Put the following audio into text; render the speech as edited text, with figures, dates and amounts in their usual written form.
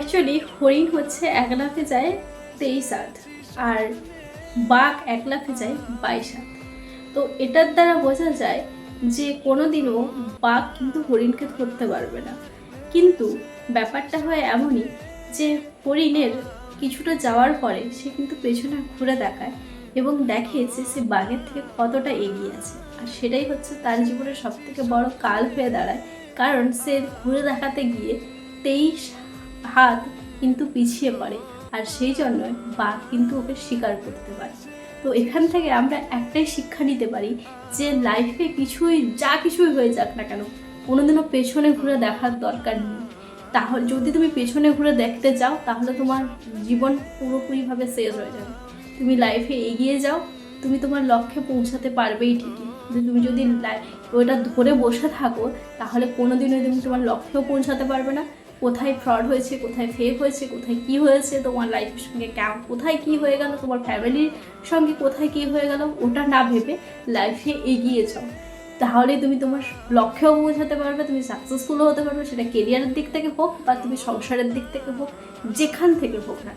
Actually হরিণ হচ্ছে এক লাফে যায় 23 হাত, আর বাঘ এক লাফে যায় 22 হাত। তো এটার দ্বারা বোঝা যায় যে কোনোদিনও বাঘ কিন্তু হরিণকে ধরতে পারবে না। কিন্তু ব্যাপারটা হয় এমনই যে হরিণের কিছুটা যাওয়ার পরে সে কিন্তু পেছনে ঘুরে দেখায় এবং দেখে যে সে বাঘের থেকে কতটা এগিয়ে আছে, আর সেটাই হচ্ছে তার জীবনের সবথেকে বড় কাল হয়ে দাঁড়ায়। কারণ সে ঘুরে দেখাতে গিয়ে 23 হাত কিন্তু পিছিয়ে পড়ে, আর সেই জন্যই বাঘ কিন্তু ওকে শিকার করতে পারে। তো এখান থেকে আমরা একটাই শিক্ষা নিতে পারি যে লাইফে যা কিছুই হয়ে যাক না কেন, কোনোদিনও পেছনে ঘুরে দেখার দরকার নেই। তাহলে যদি তুমি পেছনে ঘুরে দেখতে যাও তাহলে তোমার জীবন পুরোপুরিভাবে শেষ হয়ে যাবে। তুমি লাইফে এগিয়ে যাও, তুমি তোমার লক্ষ্যে পৌঁছাতে পারবেই ঠিকই, কিন্তু তুমি যদি ওটা ধরে বসে থাকো তাহলে কোনোদিনও তুমি তোমার লক্ষ্যেও পৌঁছাতে পারবে না। কোথায় ফ্রড হয়েছে, কোথায় ফেক হয়েছে, কোথায় কি হয়েছে, তোমার লাইফের সঙ্গে কোথায় কি হয়ে গেল, তোমার ফ্যামিলির সঙ্গে কোথায় কি হয়ে গেল, ওটা না ভেবে লাইফে এগিয়ে যাও। তাহলে তুমি তোমার লক্ষ্যেও পৌঁছাতে পারবে, তুমি সাকসেসফুলও হতে পারবে, সেটা কেরিয়ারের দিক থেকে হোক বা তুমি সংসারের দিক থেকে হোক, যেখান থেকে হোক না।